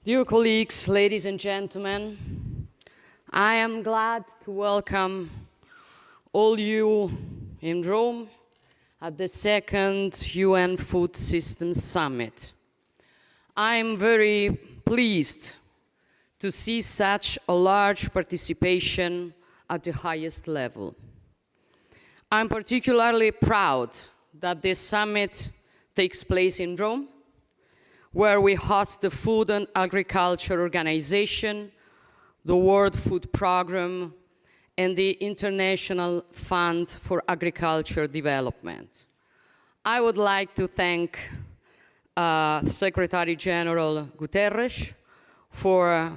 Dear colleagues, ladies and gentlemen, I am glad to welcome all you in Rome at the second UN Food Systems Summit. I'm very pleased to see such a large participation at the highest level. I'm particularly proud that this summit takes place in Rome, where we host the Food and Agriculture Organization, the World Food Programme, and the International Fund for Agriculture Development. I would like to thank Secretary General Guterres for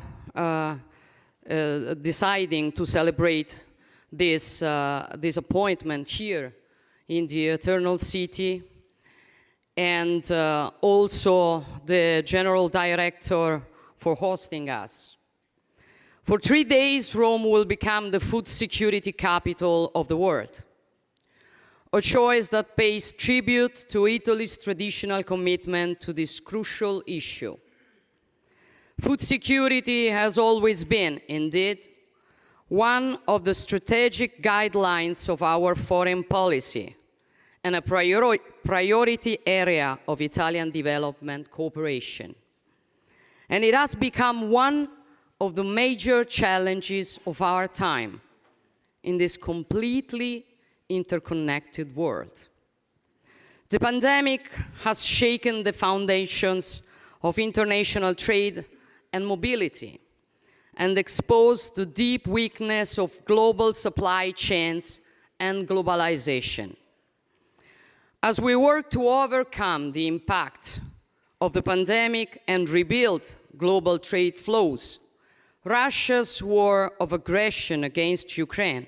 deciding to celebrate this appointment here in the Eternal City, and also the General Director for hosting us. For 3 days, Rome will become the food security capital of the world, a choice that pays tribute to Italy's traditional commitment to this crucial issue. Food security has always been, indeed, one of the strategic guidelines of our foreign policy, and a priority area of Italian development cooperation. And it has become one of the major challenges of our time in this completely interconnected world. The pandemic has shaken the foundations of international trade and mobility and exposed the deep weakness of global supply chains and globalization. As we work to overcome the impact of the pandemic and rebuild global trade flows, Russia's war of aggression against Ukraine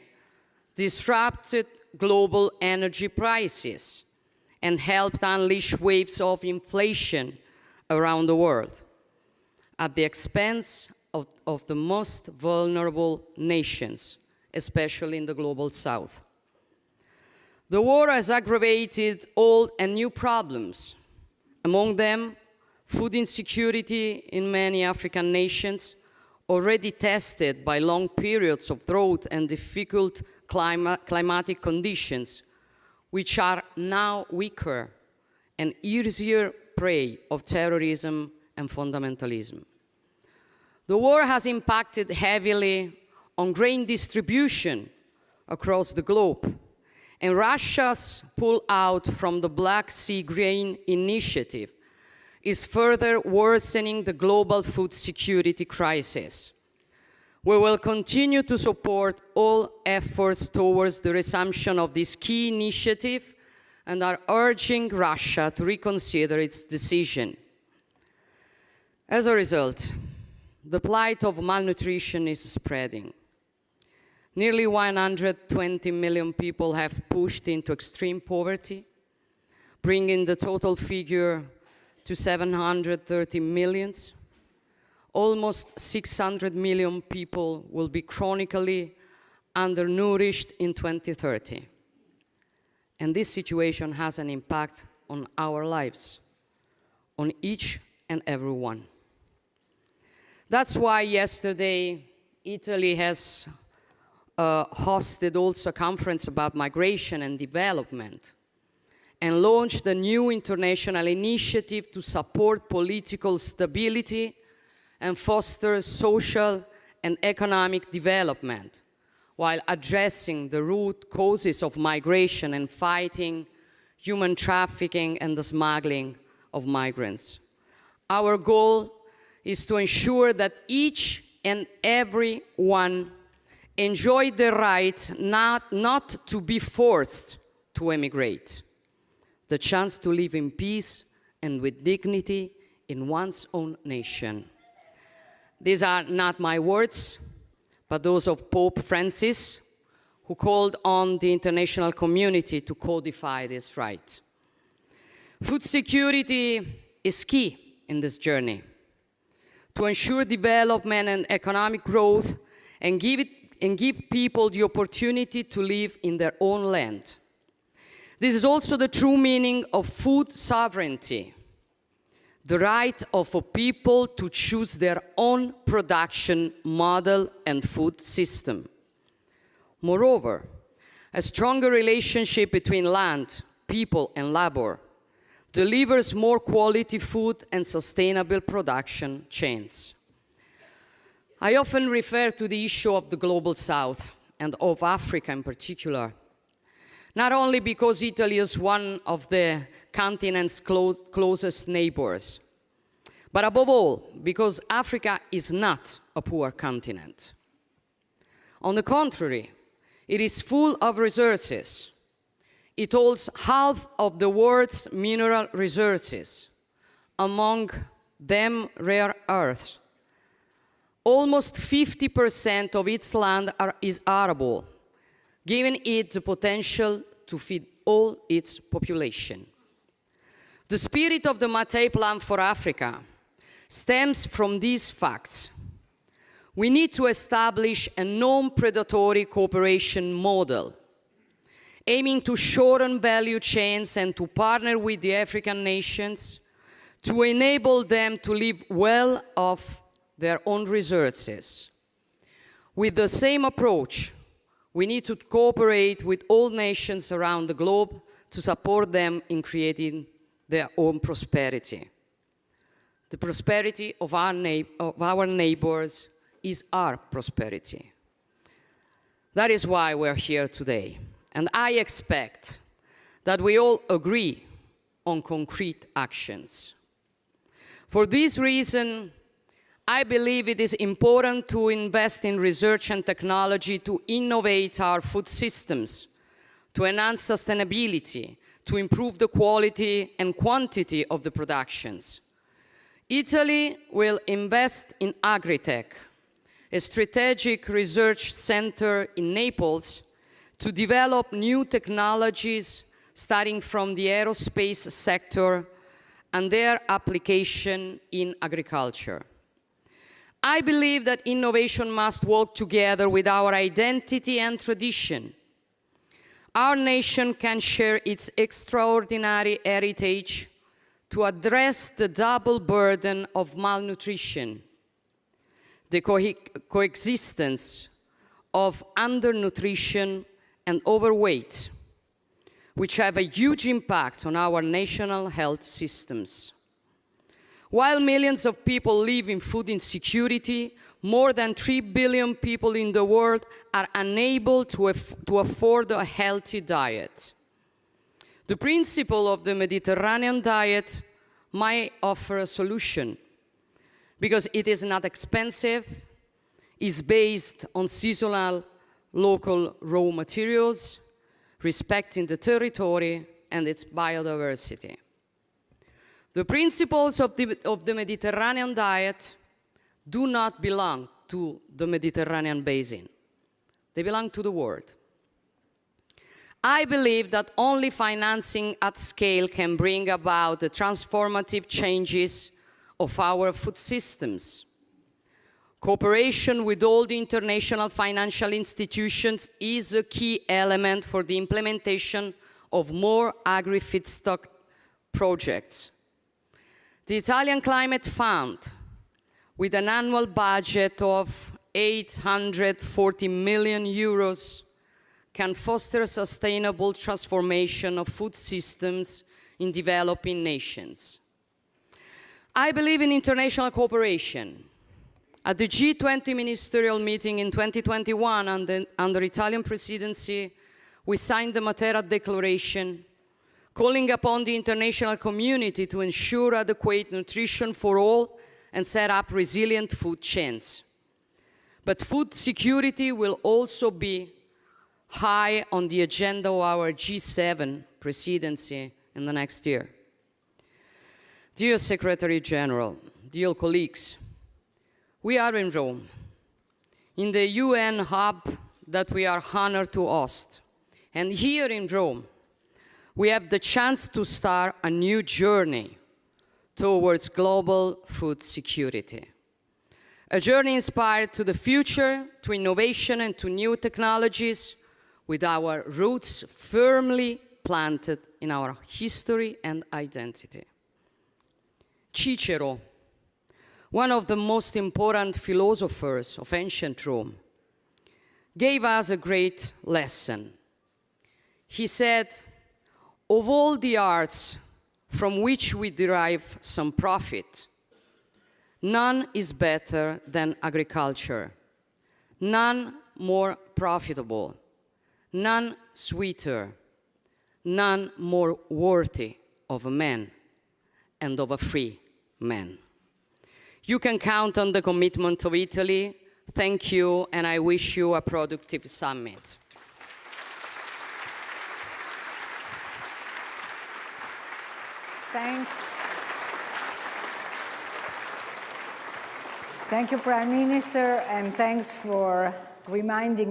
disrupted global energy prices and helped unleash waves of inflation around the world at the expense of the most vulnerable nations, especially in the global south. The war has aggravated old and new problems, among them food insecurity in many African nations, already tested by long periods of drought and difficult climatic conditions, which are now weaker and easier prey of terrorism and fundamentalism. The war has impacted heavily on grain distribution across the globe, and Russia's pull-out from the Black Sea Grain Initiative is further worsening the global food security crisis. We will continue to support all efforts towards the resumption of this key initiative and are urging Russia to reconsider its decision. As a result, the plight of malnutrition is spreading. Nearly 120 million people have pushed into extreme poverty, bringing the total figure to 730 million. Almost 600 million people will be chronically undernourished in 2030. And this situation has an impact on our lives, on each and every one. That's why yesterday Italy has hosted also a conference about migration and development and launched a new international initiative to support political stability and foster social and economic development while addressing the root causes of migration and fighting human trafficking and the smuggling of migrants. Our goal is to ensure that each and every one enjoy the right not to be forced to emigrate, the chance to live in peace and with dignity in one's own nation. These are not my words, but those of Pope Francis, who called on the international community to codify this right. Food security is key in this journey to ensure development and economic growth and give people the opportunity to live in their own land. This is also the true meaning of food sovereignty, the right of a people to choose their own production model and food system. Moreover, a stronger relationship between land, people, and labor delivers more quality food and sustainable production chains. I often refer to the issue of the Global South, and of Africa in particular, not only because Italy is one of the continent's closest neighbors, but above all, because Africa is not a poor continent. On the contrary, it is full of resources. It holds half of the world's mineral resources, among them rare earths. Almost 50% of its land is arable, giving it the potential to feed all its population. The spirit of the Mattei Plan for Africa stems from these facts. We need to establish a non-predatory cooperation model, aiming to shorten value chains and to partner with the African nations to enable them to live well off their own resources. With the same approach, we need to cooperate with all nations around the globe to support them in creating their own prosperity. The prosperity of our neighbors is our prosperity. That is why we're here today. And I expect that we all agree on concrete actions. For this reason, I believe it is important to invest in research and technology to innovate our food systems, to enhance sustainability, to improve the quality and quantity of the productions. Italy will invest in Agritech, a strategic research center in Naples, to develop new technologies starting from the aerospace sector and their application in agriculture. I believe that innovation must work together with our identity and tradition. Our nation can share its extraordinary heritage to address the double burden of malnutrition, the coexistence of undernutrition and overweight, which have a huge impact on our national health systems. While millions of people live in food insecurity, more than 3 billion people in the world are unable to afford a healthy diet. The principle of the Mediterranean diet might offer a solution because it is not expensive, is based on seasonal local raw materials, respecting the territory and its biodiversity. The principles of the Mediterranean diet do not belong to the Mediterranean basin. They belong to the world. I believe that only financing at scale can bring about the transformative changes of our food systems. Cooperation with all the international financial institutions is a key element for the implementation of more agri-feedstock projects. The Italian Climate Fund, with an annual budget of 840 million euros, can foster sustainable transformation of food systems in developing nations. I believe in international cooperation. At the G20 ministerial meeting in 2021 under Italian presidency, we signed the Matera Declaration, calling upon the international community to ensure adequate nutrition for all and set up resilient food chains. But food security will also be high on the agenda of our G7 presidency in the next year. Dear Secretary General, dear colleagues, we are in Rome, in the UN hub that we are honored to host. And here in Rome, we have the chance to start a new journey towards global food security. A journey inspired to the future, to innovation and to new technologies, with our roots firmly planted in our history and identity. Cicero, one of the most important philosophers of ancient Rome, gave us a great lesson. He said, of all the arts from which we derive some profit, none is better than agriculture, none more profitable, none sweeter, none more worthy of a man and of a free man. You can count on the commitment of Italy. Thank you, and I wish you a productive summit. Thanks. Thank you, Prime Minister, and thanks for reminding